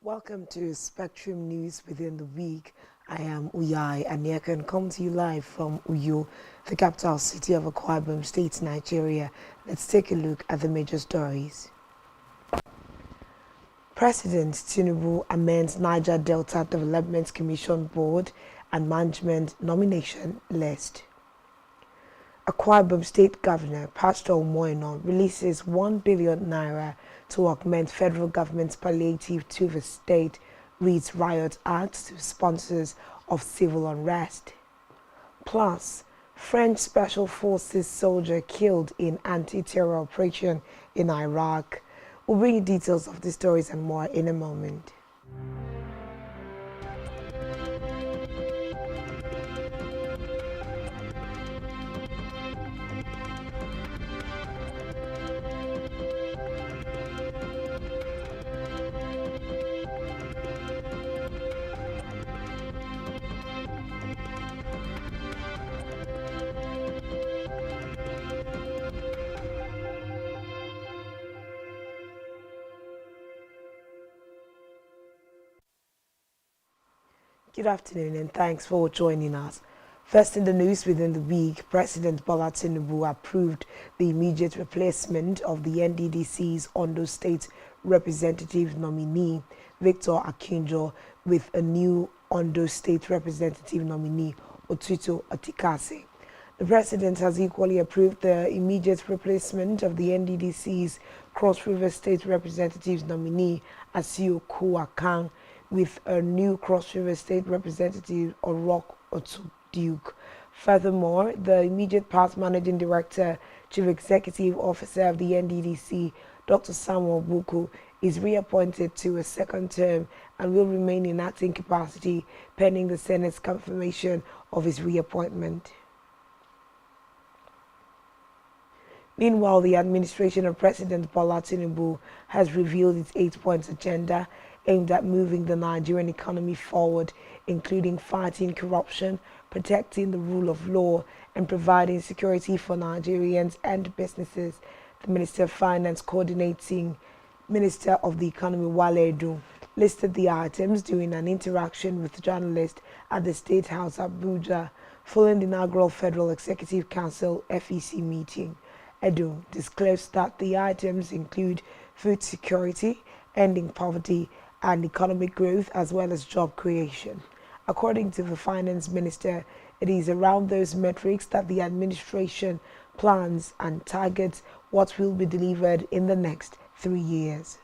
Welcome to Spectrum News Within the Week. I am Uyai and I can come to you live from Uyo, the capital city of Akwa Ibom State, Nigeria. Let's take a look at the major stories. President Tinubu amends Niger Delta Development Commission Board and Management Nomination List. Akwa Ibom State Governor Pastor Omoyeno releases 1 billion naira to augment federal government's palliative to the state, reads riot act to sponsors of civil unrest. Plus, French Special Forces soldier killed in anti-terror operation in Iraq. We'll bring you details of these stories and more in a moment. Good afternoon and thanks for joining us. First in the news within the week, President Bola Tinubu approved the immediate replacement of the NDDC's Ondo State Representative nominee, Victor Akinjo, with a new Ondo State Representative nominee, Otito Otikase. The President has equally approved the immediate replacement of the NDDC's Cross River State Representative nominee, Asio Kuakan, with a new Cross River State Representative, Orok Otuduke. Furthermore, the immediate past Managing Director, Chief Executive Officer of the NDDC, Dr. Samuel Buku, is reappointed to a second term and will remain in acting capacity pending the Senate's confirmation of his reappointment. Meanwhile, the administration of President Bola Tinubu has revealed its 8-point agenda aimed at moving the Nigerian economy forward, including fighting corruption, protecting the rule of law, and providing security for Nigerians and businesses. The Minister of Finance, coordinating Minister of the Economy, Wale Edun, listed the items during an interaction with journalists at the State House, Abuja, following the inaugural Federal Executive Council (FEC) meeting. Edun disclosed that the items include food security, ending poverty, and economic growth, as well as job creation. According to the finance minister, it is around those metrics that the administration plans and targets what will be delivered in the next 3 years.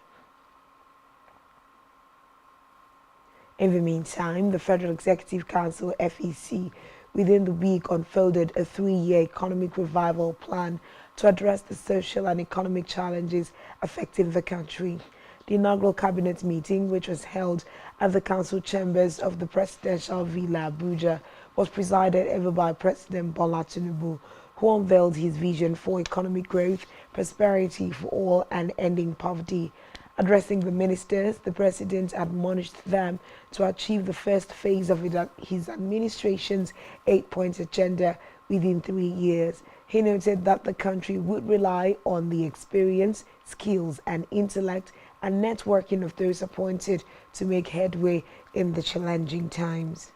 In the meantime, the Federal Executive Council (FEC) within the week unfolded a 3-year economic revival plan to address the social and economic challenges affecting the country. The inaugural cabinet meeting, which was held at the council chambers of the Presidential Villa, Abuja, was presided over by President Bola Tinubu, who unveiled his vision for economic growth, prosperity for all, and ending poverty. Addressing the ministers, the president admonished them to achieve the first phase of his administration's 8-point agenda within 3 years. He noted that the country would rely on the experience, skills, and intellect and networking of those appointed to make headway in the challenging times.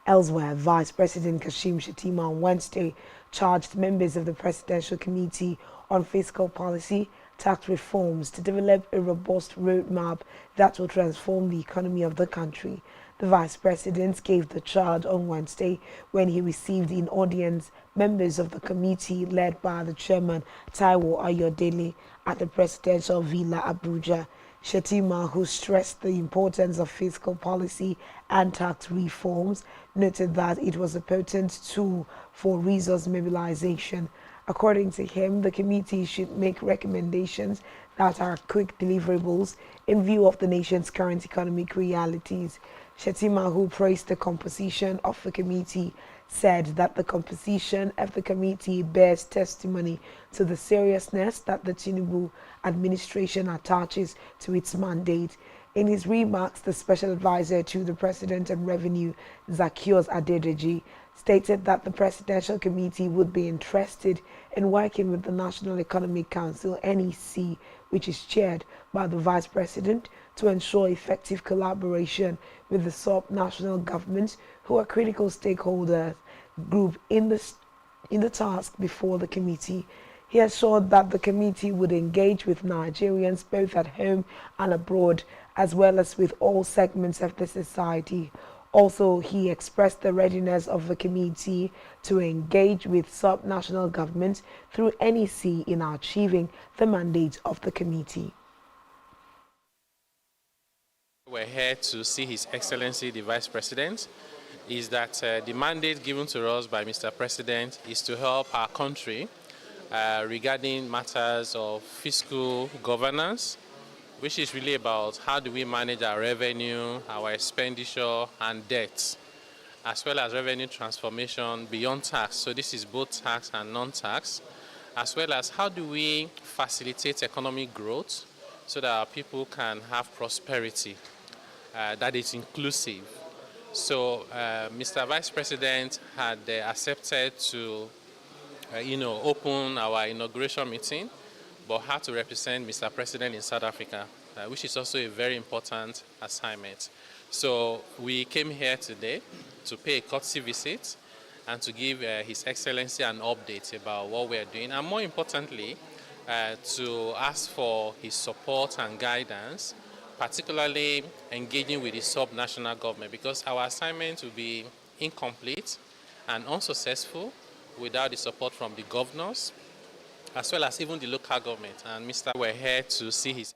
Elsewhere, Vice President Kashim Shettima on Wednesday charged members of the Presidential Committee on Fiscal Policy, Tax Reforms to develop a robust roadmap that will transform the economy of the country. The Vice President gave the charge on Wednesday when he received in audience members of the committee led by the chairman Taiwo Ayodele at the Presidential Villa, Abuja. Shettima, who stressed the importance of fiscal policy and tax reforms, noted that it was a potent tool for resource mobilization. According to him, the committee should make recommendations that are quick deliverables in view of the nation's current economic realities. Shettima, who praised the composition of the committee, said that the composition of the committee bears testimony to the seriousness that the Tinubu administration attaches to its mandate. In his remarks, the special advisor to the President on Revenue, Zacchaeus Adedeji, stated that the Presidential Committee would be interested in working with the National Economic Council (NEC) which is chaired by the Vice President, to ensure effective collaboration with the sub-national governments who are critical stakeholders group in the task before the committee. He assured that the committee would engage with Nigerians both at home and abroad, as well as with all segments of the society. Also, he expressed the readiness of the committee to engage with sub-national governments through NEC in achieving the mandate of the committee. We're here to see His Excellency the Vice President. Is that the mandate given to us by Mr. President is to help our country regarding matters of fiscal governance, which is really about how do we manage our revenue, our expenditure and debts, as well as revenue transformation beyond tax. So this is both tax and non-tax, as well as how do we facilitate economic growth so that our people can have prosperity that is inclusive. So Mr. Vice President had accepted to open our inauguration meeting, but had to represent Mr. President in South Africa, which is also a very important assignment. So we came here today to pay a courtesy visit and to give His Excellency an update about what we are doing, and more importantly, to ask for his support and guidance, particularly engaging with the sub-national government, because our assignment will be incomplete and unsuccessful without the support from the governors, as well as even the local government. And we're here to see his...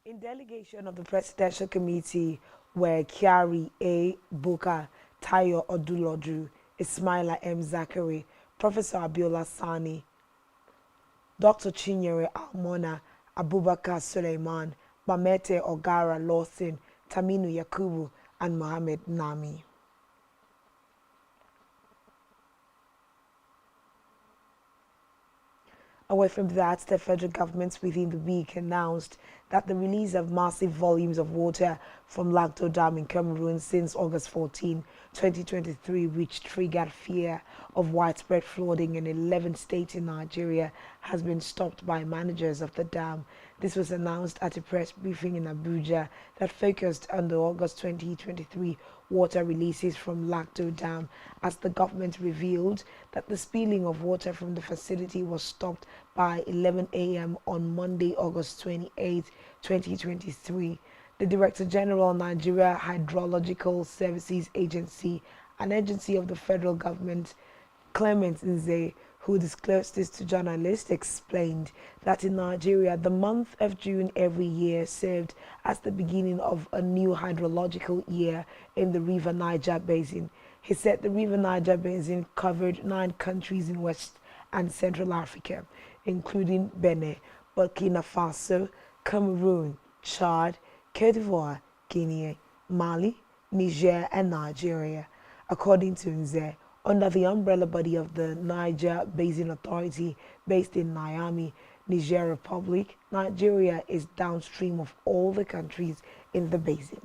In delegation of the Presidential Committee were Kyari A. Buka, Tayo Oduloju, Ismaila M. Zachary, Professor Abiola Sani, Dr. Chinyere Almona, Abubakar Suleiman, Bamete Ogara Lawson, Taminu Yakubu, and Mohamed Nami. Away from that, the federal government within the week announced that the release of massive volumes of water from Lagdo Dam in Cameroon since August 14, 2023, which triggered fear of widespread flooding in 11 states in Nigeria, has been stopped by managers of the dam. This was announced at a press briefing in Abuja that focused on the August 2023 water releases from Lagdo Dam, as the government revealed that the spilling of water from the facility was stopped by 11 a.m. on Monday, August 28, 2023. The Director General, Nigeria Hydrological Services Agency, an agency of the federal government, Clement Nze, who disclosed this to journalists, explained that in Nigeria, the month of June every year served as the beginning of a new hydrological year in the River Niger Basin. He said the River Niger Basin covered 9 countries in West and Central Africa, including Benin, Burkina Faso, Cameroon, Chad, Cote d'Ivoire, Guinea, Mali, Niger, and Nigeria. According to Nze, under the umbrella body of the Niger Basin Authority based in Niamey, Niger Republic, Nigeria is downstream of all the countries in the basin.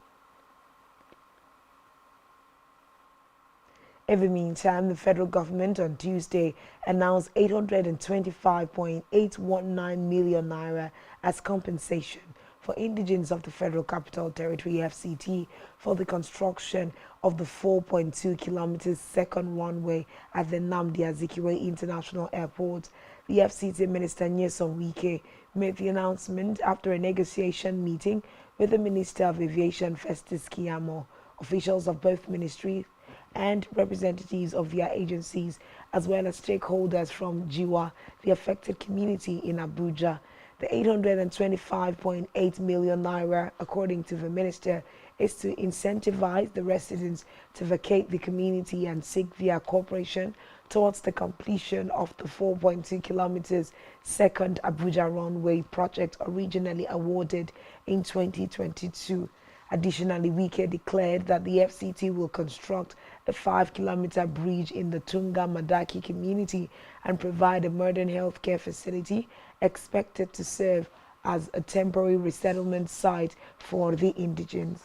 In the meantime, the federal government on Tuesday announced 825.819 million naira as compensation for indigents of the Federal Capital Territory FCT for the construction of the 4.2 kilometers second runway at the Nnamdi Azikiwe International Airport. The FCT Minister Nyesom Wike made the announcement after a negotiation meeting with the Minister of Aviation Festus Keyamo, officials of both ministries and representatives of their agencies, as well as stakeholders from Jiwa, the affected community in Abuja. The 825.8 million naira, according to the minister, is to incentivize the residents to vacate the community and seek their cooperation towards the completion of the 4.2 kilometers second Abuja runway project originally awarded in 2022. Additionally, Wike declared that the FCT will construct a 5-kilometer bridge in the Tunga Madaki community and provide a modern healthcare facility expected to serve as a temporary resettlement site for the indigents.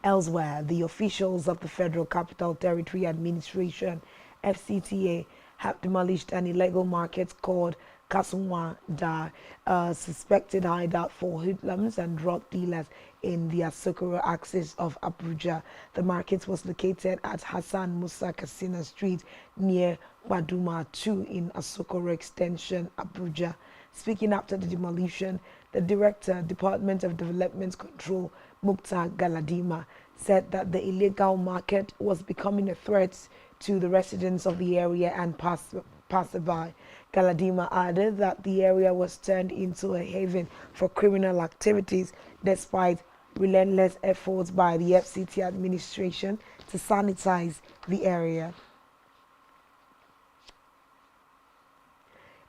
Elsewhere, the officials of the Federal Capital Territory Administration, FCTA, have demolished an illegal market called Kasumwanda, a suspected hideout for hoodlums and drug dealers in the Asokoro axis of Abuja. The market was located at Hassan Musa Kassina Street near Baduma 2 in Asokoro Extension, Abuja. Speaking after the demolition, the Director, Department of Development Control, Mukta Galadima, said that the illegal market was becoming a threat to the residents of the area and passerby. Galadima added that the area was turned into a haven for criminal activities despite relentless efforts by the FCT administration to sanitize the area.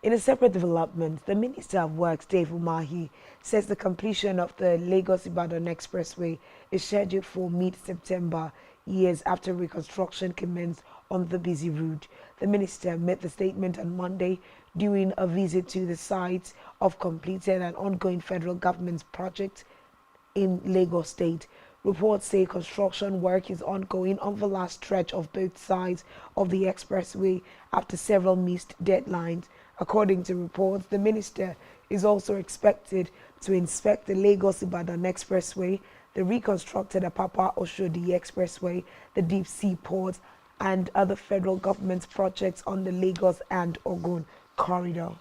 In a separate development, the Minister of Works, Dave Umahi, says the completion of the Lagos-Ibadan Expressway is scheduled for mid-September, years after reconstruction commenced on the busy route. The minister made the statement on Monday during a visit to the site of completed and ongoing federal government project in Lagos State. Reports say construction work is ongoing on the last stretch of both sides of the expressway after several missed deadlines. According to reports, the minister is also expected to inspect the Lagos-Ibadan Expressway, the reconstructed Apapa-Oshodi Expressway, the deep sea port, and other federal government projects on the Lagos and Ogun corridor.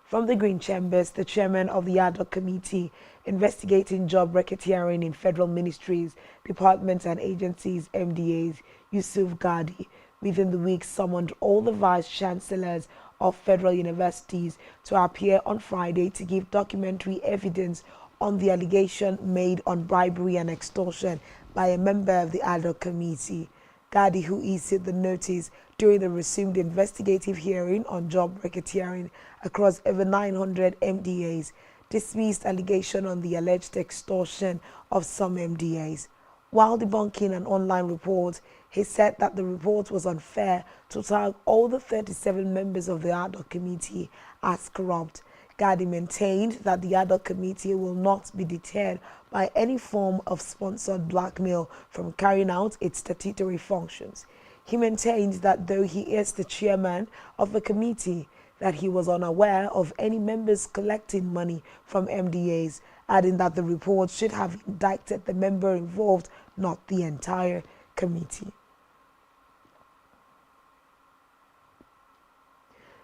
From the Green Chambers, the chairman of the ad hoc committee investigating job racketeering in federal ministries, departments and agencies, MDAs, Yusuf Gadi, within the week summoned all the vice-chancellors of federal universities to appear on Friday to give documentary evidence on the allegation made on bribery and extortion by a member of the ad hoc committee. Gadi, who issued the notice during the resumed investigative hearing on job racketeering across over 900 MDAs, dismissed allegation on the alleged extortion of some MDAs. While debunking an online report, he said that the report was unfair to tag all the 37 members of the ad hoc committee as corrupt. Gadi maintained that the ad hoc committee will not be deterred by any form of sponsored blackmail from carrying out its statutory functions. He maintained that though he is the chairman of the committee, that he was unaware of any members collecting money from MDAs, adding that the report should have indicted the member involved, not the entire committee.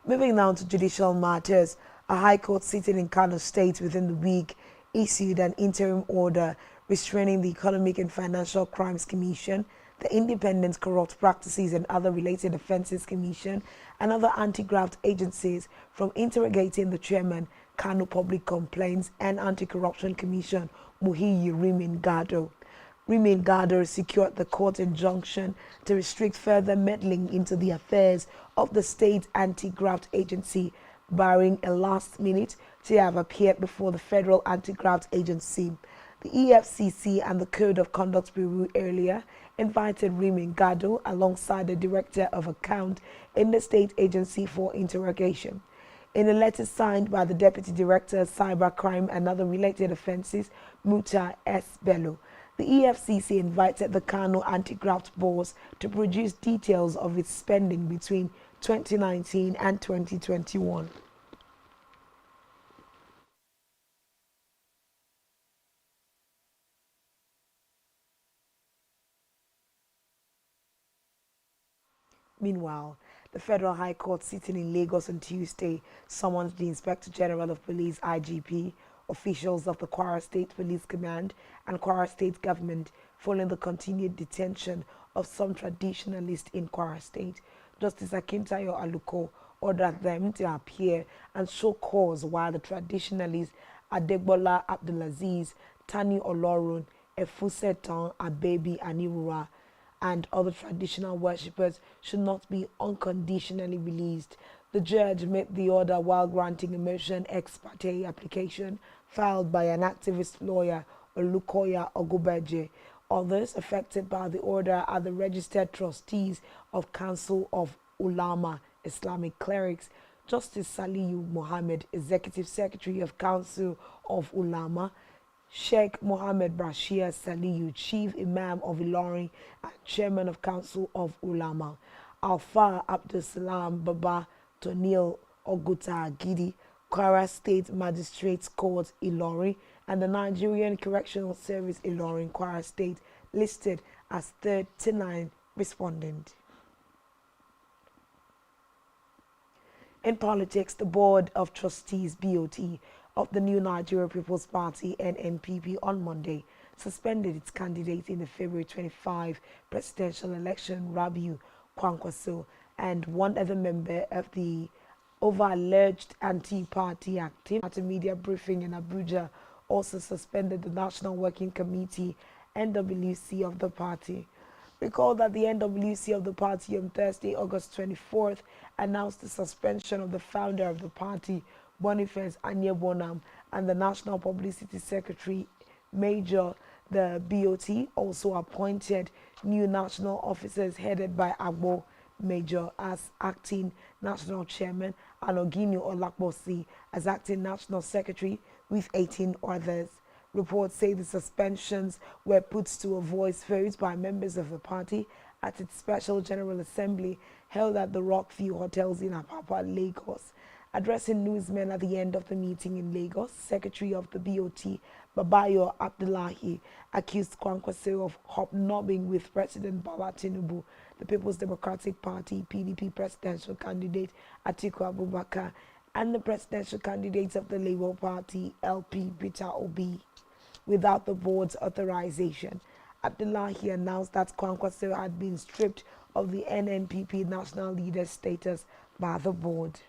Moving now to judicial matters, a High Court sitting in Kano State within the week issued an interim order restraining the Economic and Financial Crimes Commission, the Independent Corrupt Practices and Other Related Offences Commission, and other anti-graft agencies from interrogating the chairman, Kano Public Complaints and Anti-Corruption Commission, Muhiyi Rimin Gado. Rimin Gado secured the court injunction to restrict further meddling into the affairs of the state anti-graft agency, barring a last minute to have appeared before the Federal Anti-Graft Agency. The EFCC and the Code of Conduct Bureau earlier invited Rimin Gado alongside the Director of Account in the state agency for interrogation. In a letter signed by the Deputy Director of Cybercrime and Other Related Offences, Muta S. Bello, the EFCC invited the Kano Anti-Graft Boss to produce details of its spending between 2019 and 2021. Meanwhile, the Federal High Court sitting in Lagos on Tuesday summoned the Inspector General of Police (IGP), officials of the Kwara State Police Command and Kwara State Government following the continued detention of some traditionalists in Kwara State. Justice Akintayo Aluko ordered them to appear and show cause while the traditionalists Adegbola Abdulaziz, Tani Olorun, Efusetan Abebi Anirura, and other traditional worshippers should not be unconditionally released. The judge made the order while granting a motion ex parte application filed by an activist lawyer, Olukoya Ogubeje. Others affected by the order are the registered trustees of Council of Ulama Islamic Clerics, Justice Saliu Mohammed, Executive Secretary of Council of Ulama, Sheikh Mohammed Bashir Saliu, Chief Imam of Ilorin and Chairman of Council of Ulama, Alfa Abdulsalam Baba Tonil Oguta Agidi, Kwara State Magistrates Court Ilorin, and the Nigerian Correctional Service Ilorin, Kwara State, listed as 39 respondent. In politics, the Board of Trustees (BOT) of the New Nigeria People's Party (NNPP) on Monday suspended its candidate in the February 25 presidential election, Rabiu Kwankwaso, and one other member of the over alleged anti-party active. At a media briefing in Abuja, also suspended the National Working Committee (NWC) of the party. Recall that the NWC of the party on Thursday, August 24th, announced the suspension of the founder of the party, Boniface Anyebonam, and the National Publicity Secretary, Major. The BOT also appointed new national officers headed by Agbo Major as acting national chairman and Oginu Olakbosi as acting national secretary, with 18 others. Reports say the suspensions were put to a voice vote by members of the party at its special General Assembly held at the Rockview Hotels in Apapa, Lagos. Addressing newsmen at the end of the meeting in Lagos, Secretary of the BOT, Babayo Abdullahi, accused Kwankwaso of hobnobbing with President Bola Tinubu, the People's Democratic Party (PDP) presidential candidate Atiku Abubakar, and the presidential candidates of the Labour Party (LP) Peter Obi, without the board's authorization. Abdullahi announced that Kwankwaso had been stripped of the NNPP national leader status by the board.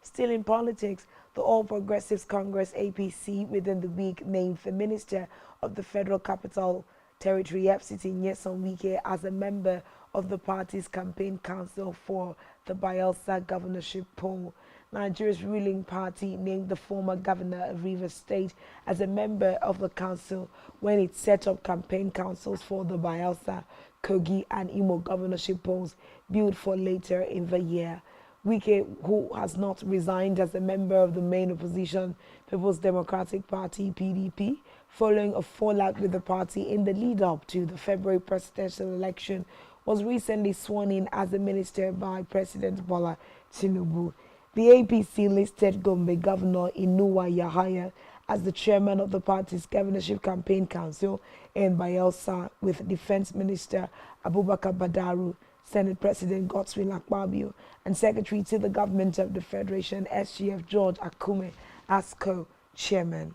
Still in politics, the All Progressives Congress (APC) within the week named the Minister of the Federal Capital Territory FCT Nyesom Wike as a member of the party's campaign council for the Bayelsa governorship poll. Nigeria's ruling party named the former governor of Rivers State as a member of the council when it set up campaign councils for the Bayelsa, Kogi, and Imo governorship polls billed for later in the year. Wike, who has not resigned as a member of the main opposition People's Democratic Party (PDP), following a fallout with the party in the lead-up to the February presidential election, was recently sworn in as a minister by President Bola Tinubu. The APC listed Gombe Governor Inuwa Yahaya as the chairman of the party's governorship campaign council in Bayelsa, with Defense Minister Abubakar Badaru, Senate President Godswill Akpabio, and Secretary to the Government of the Federation SGF George Akume as co-chairman.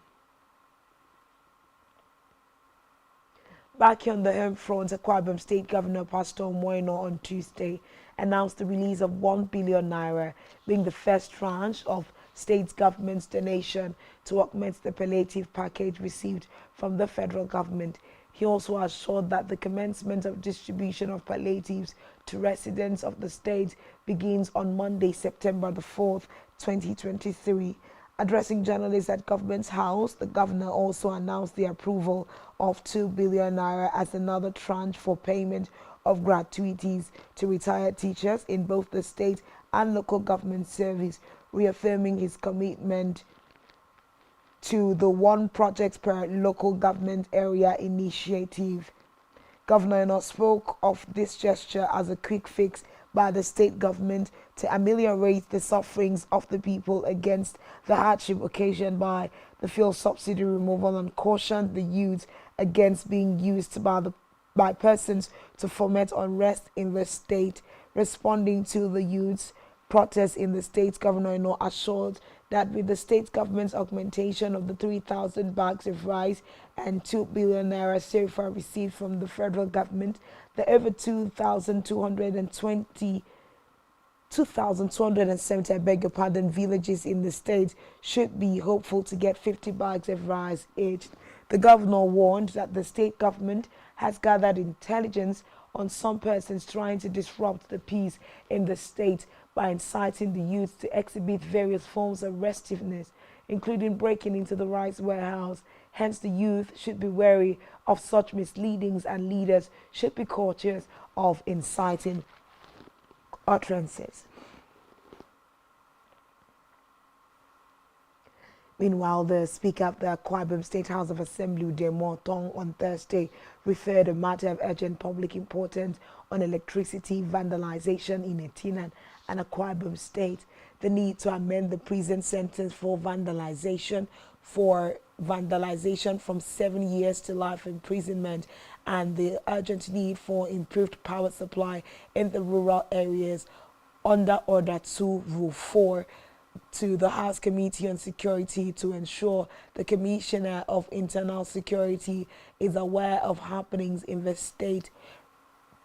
Back on the home front, Akwa Ibom State Governor Pastor Moino on Tuesday announced the release of 1 billion naira, being the first tranche of state government's donation to augment the palliative package received from the federal government. He also assured that the commencement of distribution of palliatives to residents of the state begins on Monday, September the 4th, 2023. Addressing journalists at Government House, the governor also announced the approval of 2 billion naira as another tranche for payment of gratuities to retired teachers in both the state and local government service, reaffirming his commitment to the one project per local government area initiative. Governor Eno spoke of this gesture as a quick fix by the state government to ameliorate the sufferings of the people against the hardship occasioned by the fuel subsidy removal, and cautioned the youth against being used by persons to foment unrest in the state. Responding to the youth's protests in the state, Governor Eno assured that with the state government's augmentation of the 3,000 bags of rice and 2 billion naira so far received from the federal government, the over 2,270 villages in the state should be hopeful to get 50 bags of rice each. The governor warned that the state government has gathered intelligence on some persons trying to disrupt the peace in the state by inciting the youth to exhibit various forms of restiveness, including breaking into the rice warehouse. Hence, the youth should be wary of such misleadings, and leaders should be cautious of inciting utterances. Meanwhile, the Speaker of the Akwa Ibom State House of Assembly, Udemo Tong, on Thursday referred a matter of urgent public importance on electricity vandalization in Etinan and Akwa Ibom State, the need to amend the prison sentence for vandalization from 7 years to life imprisonment, and the urgent need for improved power supply in the rural areas under Order 2, Rule 4, to the House Committee on Security to ensure the Commissioner of Internal Security is aware of happenings in the state.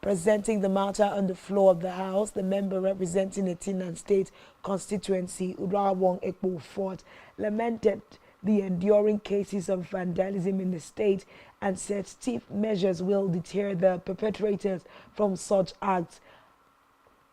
Presenting the matter on the floor of the House, the member representing the Etinan State constituency, Urawong Ekpo Fort, lamented the enduring cases of vandalism in the state and said stiff measures will deter the perpetrators from such acts.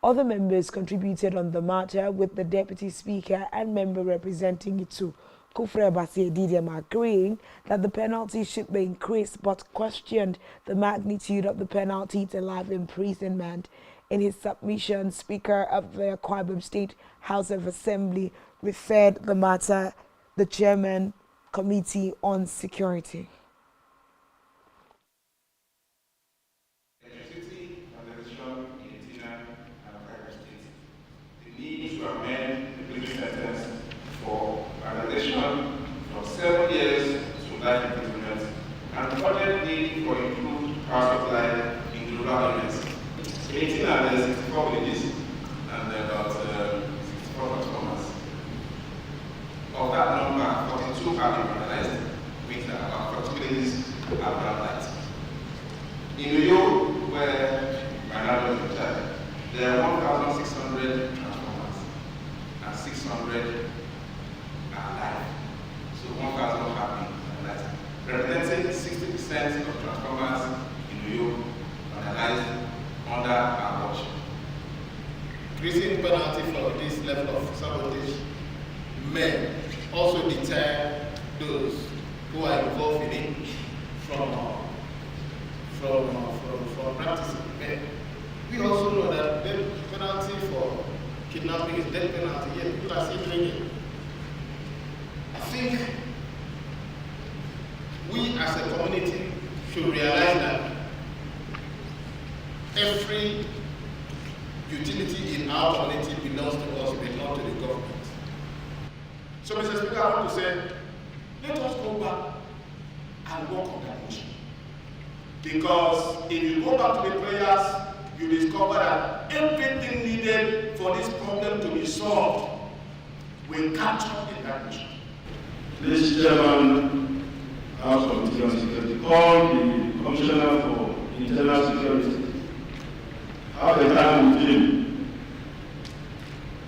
Other members contributed on the matter, with the Deputy Speaker and member representing Itu, Kufre Basie Didem, agreeing that the penalty should be increased, but questioned the magnitude of the penalty to life imprisonment. In his submission, Speaker of the Akwa Ibom State House of Assembly referred the matter the Chairman Committee on Security. To amend the prison sentence for vandalization from 7 years to life imprisonment, and urgent need for improved power supply in rural areas. 18 and 64 villages and about 64 transformers. Of that number, 42 have been vandalized, with about 40 villages have brown light. In Uyo, where my landlord is in charge, there are 1,600 and 600 are alive. So 1,000 have been analyzed. Representing 60% of transformers in New York analyzed under our watch. Increasing penalty for this level of sabotage may also deter those who are involved in it from practicing. We also know that the penalty for kidnapping is death penalty, yet people are still doing it. I think we as a community should realize that every utility in our community belongs to us, belongs to the government. So, Mr. Speaker, I want to say, let us go back and work on that motion. Because if you go back to the prayers, you discover that everything needed for this problem to be solved will catch up in that mission. This Chairman, House Committee on Security, called the Commissioner for Internal Security, have a time with him,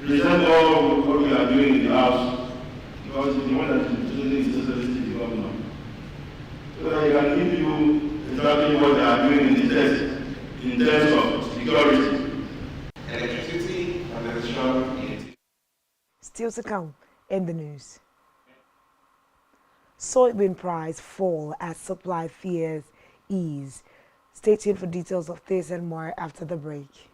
present all what we are doing in the House, because he's the one that is presenting his to the governor, so that he can give you exactly what they are doing in the test in terms of security, electricity, vandalization. Still to come in the news. Soybean price fall as supply fears ease. Stay tuned for details of this and more after the break.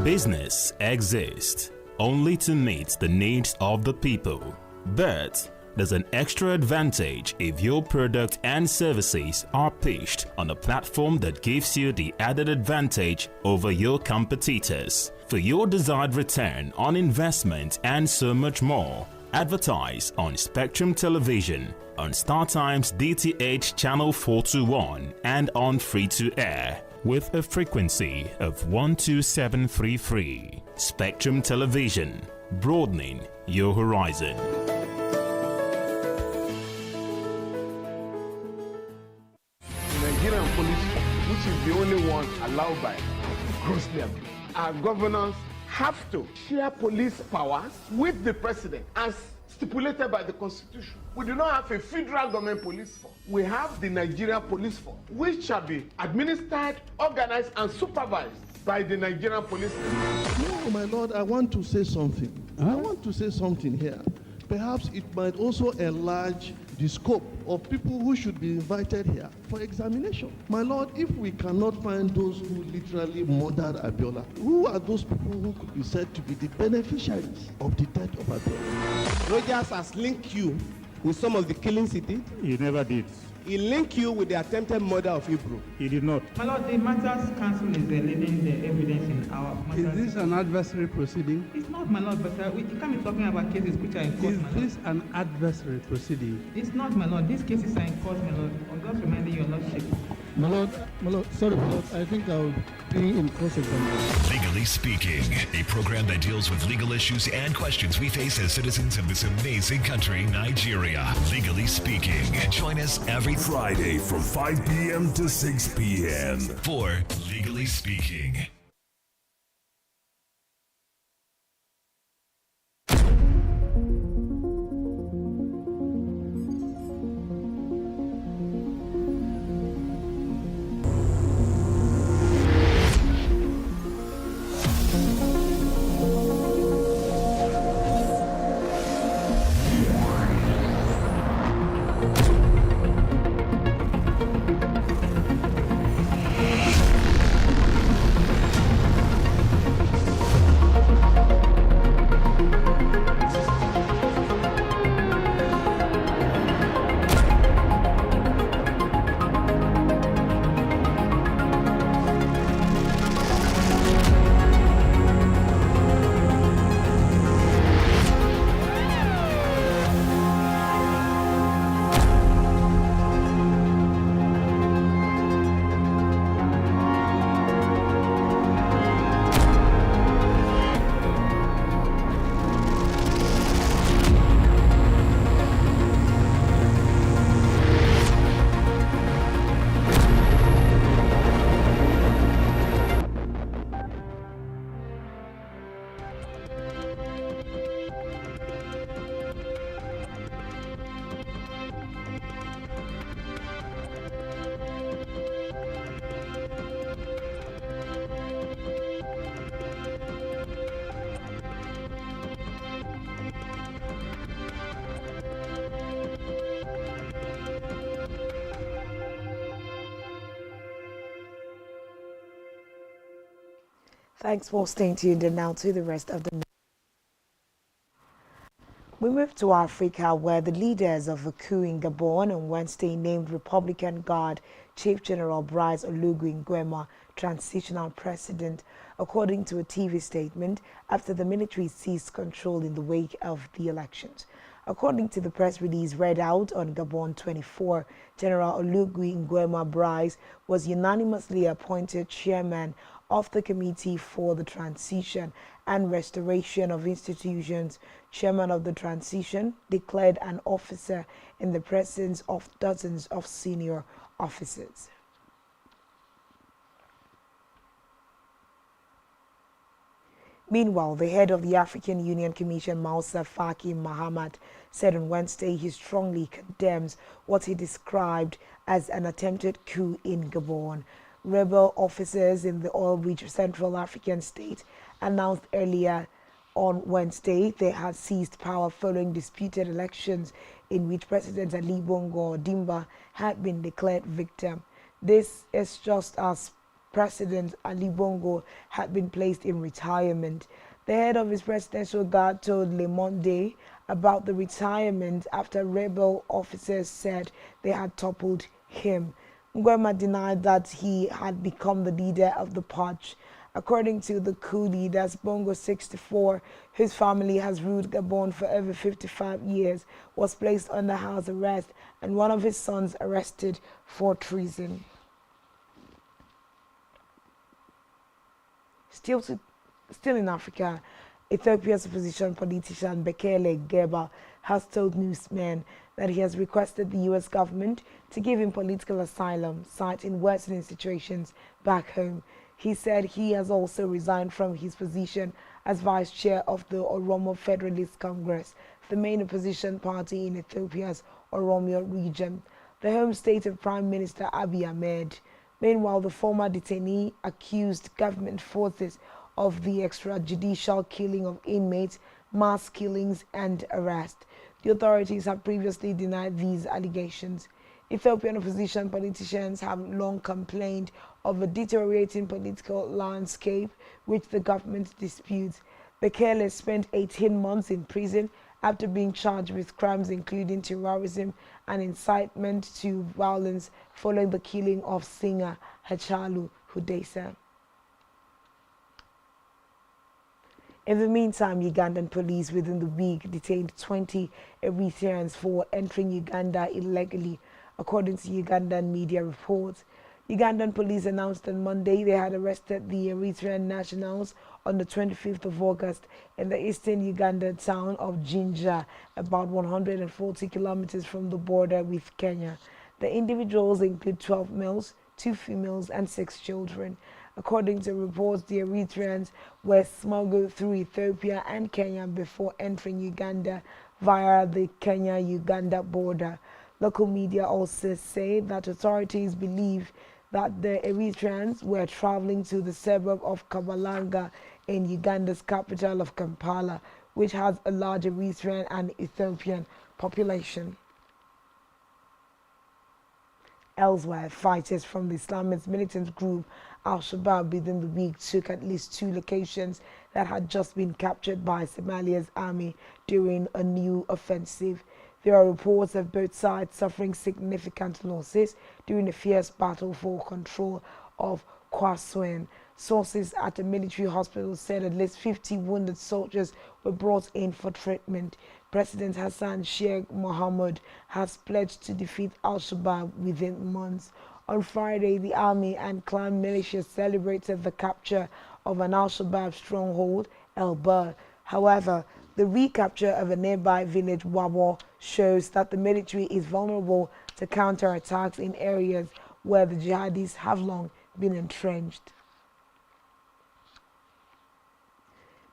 Business exists only to meet the needs of the people, but there's an extra advantage if your product and services are pitched on a platform that gives you the added advantage over your competitors. For your desired return on investment and so much more, advertise on Spectrum Television, on StarTime's DTH Channel 421 and on free-to-air with a frequency of 12733. Spectrum Television, broadening your horizon. Nigerian police, which is the only one allowed by grossly abused. Our governors have to share police powers with the president as stipulated by the Constitution. We do not have a federal government police force. We have the Nigerian police force, which shall be administered, organized, and supervised by the Nigerian police force. No, my lord, I want to say something. I want to say something here. Perhaps it might also enlarge the scope of people who should be invited here for examination. My lord, if we cannot find those who literally murdered Abiola, who are those people who could be said to be the beneficiaries of the death of Abiola? Rogers has linked you with some of the killings he did. He never did. He linked you with the attempted murder of Hebrew. He did not. My lord, the Matters Council is leading the evidence in our matters. Is this an adversary proceeding? It's not, my lord, but you can't be talking about cases which are in court, Is my this lord. an adversary proceeding? It's not, my lord. These cases are in court, my lord. I'm just reminding your lordship. My lord, sorry, my lord, I think I'll be in cross-examination. Legally Speaking, a program that deals with legal issues and questions we face as citizens of this amazing country, Nigeria. Legally Speaking. Join us every Friday from 5 p.m. to 6 p.m. for Legally Speaking. Thanks for staying tuned, and now to the rest of the. We move to Africa, where the leaders of a coup in Gabon on Wednesday named Republican Guard Chief General Brice Oligui Nguema transitional president, according to a TV statement, after the military seized control in the wake of the elections. According to the press release read out on Gabon 24, General Oligui Nguema Brice was unanimously appointed chairman of the Committee for the Transition and Restoration of Institutions. Chairman of the transition declared an officer in the presence of dozens of senior officers. Meanwhile, the head of the African Union Commission, Moussa Faki Mahamat, said on Wednesday he strongly condemns what he described as an attempted coup in Gabon. Rebel officers in the oil-rich Central African state announced earlier on Wednesday they had seized power following disputed elections in which President Ali Bongo Ondimba had been declared victim. This is just as President Ali Bongo had been placed in retirement. The head of his presidential guard told Le Monde about the retirement after rebel officers said they had toppled him. Nguema denied that he had become the leader of the purge. According to the coup leaders, Bongo 64, whose family has ruled Gabon for over 55 years, was placed under house arrest and one of his sons arrested for treason. Still in Africa, Ethiopia's opposition politician Bekele Geba has told newsmen that he has requested the U.S. government to give him political asylum, citing worsening situations back home. He said he has also resigned from his position as vice chair of the Oromo Federalist Congress, the main opposition party in Ethiopia's Oromia region, the home state of Prime Minister Abiy Ahmed. Meanwhile, the former detainee accused government forces of the extrajudicial killing of inmates, mass killings and arrest. The authorities have previously denied these allegations. Ethiopian opposition politicians have long complained of a deteriorating political landscape which the government disputes. Bekele spent 18 months in prison after being charged with crimes including terrorism and incitement to violence following the killing of singer Hachalu Hundessa. In the meantime, Ugandan police within the week detained 20 Eritreans for entering Uganda illegally, according to Ugandan media reports. Ugandan police announced on Monday they had arrested the Eritrean nationals on the 25th of August in the eastern Uganda town of Jinja, about 140 kilometers from the border with Kenya. The individuals include 12 males, 2 females, and 6 children. According to reports, the Eritreans were smuggled through Ethiopia and Kenya before entering Uganda via the Kenya-Uganda border. Local media also say that authorities believe that the Eritreans were traveling to the suburb of Kabalanga in Uganda's capital of Kampala, which has a large Eritrean and Ethiopian population. Elsewhere, fighters from the Islamist militant group Al-Shabaab within the week took at least 2 locations that had just been captured by Somalia's army during a new offensive. There are reports of both sides suffering significant losses during a fierce battle for control of Kwaswen. Sources at a military hospital said at least 50 wounded soldiers were brought in for treatment. President Hassan Sheikh Mohamud has pledged to defeat Al-Shabaab within months. On Friday, the army and clan militias celebrated the capture of an Al-Shabaab stronghold, El Bur. However, the recapture of a nearby village, Wabo, shows that the military is vulnerable to counterattacks in areas where the jihadis have long been entrenched.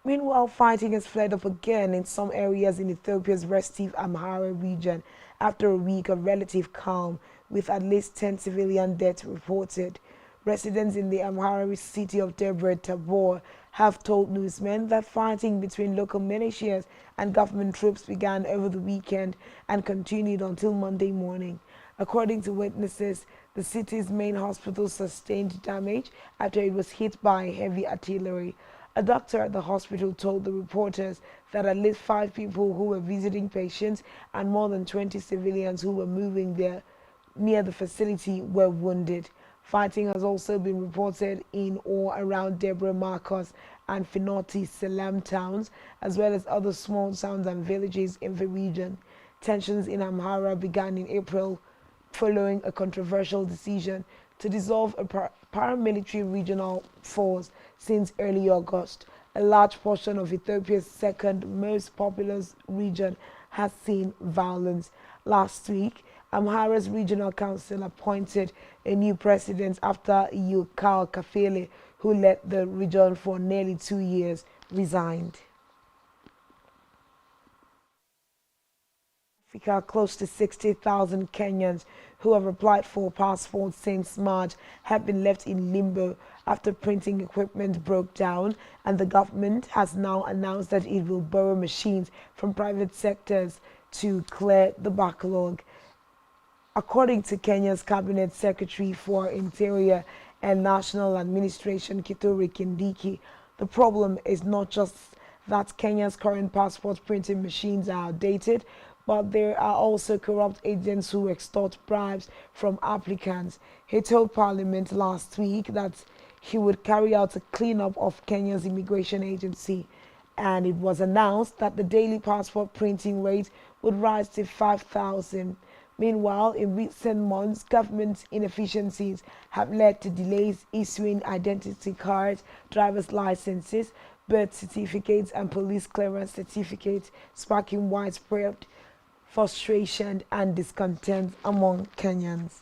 Meanwhile, fighting has flared up again in some areas in Ethiopia's restive Amhara region after a week of relative calm, with at least 10 civilian deaths reported. Residents in the Amhara city of Debre Tabor have told newsmen that fighting between local militias and government troops began over the weekend and continued until Monday morning. According to witnesses, the city's main hospital sustained damage after it was hit by heavy artillery. A doctor at the hospital told the reporters that at least 5 people who were visiting patients and more than 20 civilians who were moving there near the facility were wounded. Fighting has also been reported in or around Debre Marcos and Finoti Selam towns, as well as other small towns and villages in the region. Tensions in Amhara began in April following a controversial decision to dissolve a paramilitary regional force since early August. A large portion of Ethiopia's second most populous region has seen violence. Last week, Amhara's regional council appointed a new president after Yukal Kafele, who led the region for nearly 2 years, resigned. Close to 60,000 Kenyans who have applied for passports since March have been left in limbo after printing equipment broke down, and the government has now announced that it will borrow machines from private sectors to clear the backlog. According to Kenya's Cabinet Secretary for Interior and National Administration, Kithure Kindiki, the problem is not just that Kenya's current passport printing machines are outdated, but there are also corrupt agents who extort bribes from applicants. He told Parliament last week that he would carry out a cleanup of Kenya's immigration agency, and it was announced that the daily passport printing rate would rise to 5,000. Meanwhile, in recent months, government inefficiencies have led to delays issuing identity cards, driver's licenses, birth certificates, and police clearance certificates, sparking widespread frustration and discontent among Kenyans.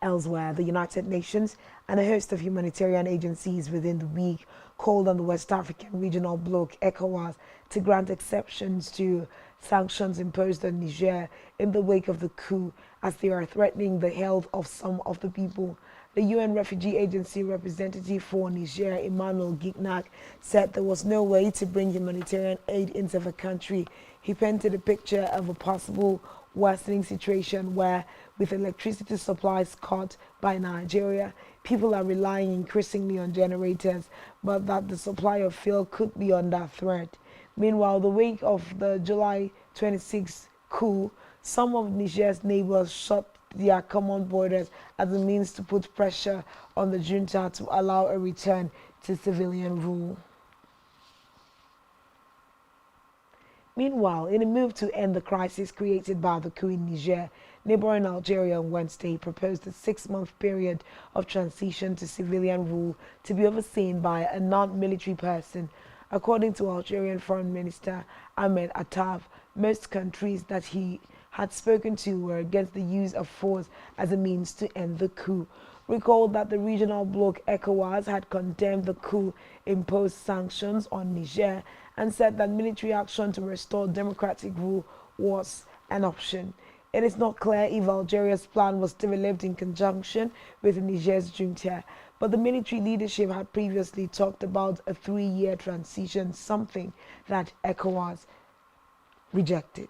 Elsewhere, the United Nations and a host of humanitarian agencies within the week called on the West African Regional Bloc ECOWAS to grant exceptions to sanctions imposed on Niger in the wake of the coup, as they are threatening the health of some of the people. The UN Refugee Agency representative for Niger, Emmanuel Gignac, said there was no way to bring humanitarian aid into the country. He painted a picture of a possible worsening situation where, with electricity supplies cut by Nigeria, people are relying increasingly on generators, but that the supply of fuel could be under threat. Meanwhile, the wake of the July 26 coup, some of Niger's neighbors shut their common borders as a means to put pressure on the junta to allow a return to civilian rule. Meanwhile, in a move to end the crisis created by the coup in Niger, neighboring Algeria on Wednesday proposed a 6-month period of transition to civilian rule to be overseen by a non-military person. According to Algerian Foreign Minister Ahmed Attaf, most countries that he had spoken to were against the use of force as a means to end the coup. Recall that the regional bloc ECOWAS had condemned the coup, imposed sanctions on Niger, and said that military action to restore democratic rule was an option. It is not clear if Algeria's plan was developed in conjunction with Niger's junta, but the military leadership had previously talked about a 3-year transition, something that ECOWAS rejected.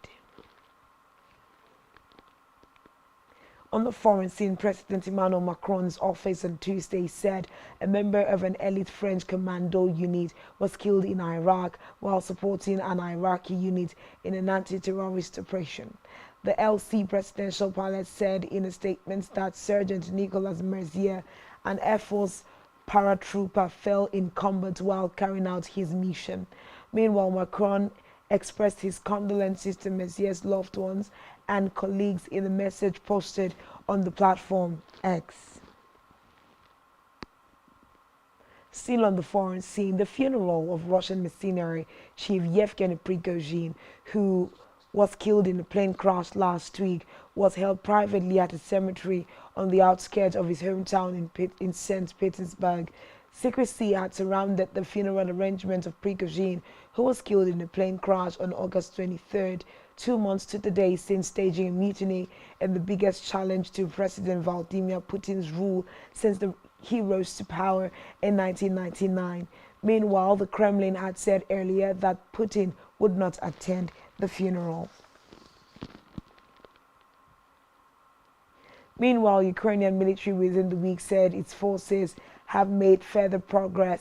On the foreign scene, President Emmanuel Macron's office on Tuesday said a member of an elite French commando unit was killed in Iraq while supporting an Iraqi unit in an anti-terrorist operation. The LC Presidential Palace said in a statement that Sergeant Nicolas Mercier, an Air Force paratrooper, fell in combat while carrying out his mission. Meanwhile, Macron expressed his condolences to Mercier's loved ones and colleagues in a message posted on the platform X. Still on the foreign scene, the funeral of Russian mercenary chief Yevgeny Prigozhin, who was killed in a plane crash last week, was held privately at a cemetery on the outskirts of his hometown in St. Petersburg. Secrecy had surrounded the funeral arrangement of Prigozhin, who was killed in a plane crash on August 23rd, 2 months to the day since staging a mutiny and the biggest challenge to President Vladimir Putin's rule since he rose to power in 1999. Meanwhile, the Kremlin had said earlier that Putin would not attend the funeral. Meanwhile, Ukrainian military within the week said its forces have made further progress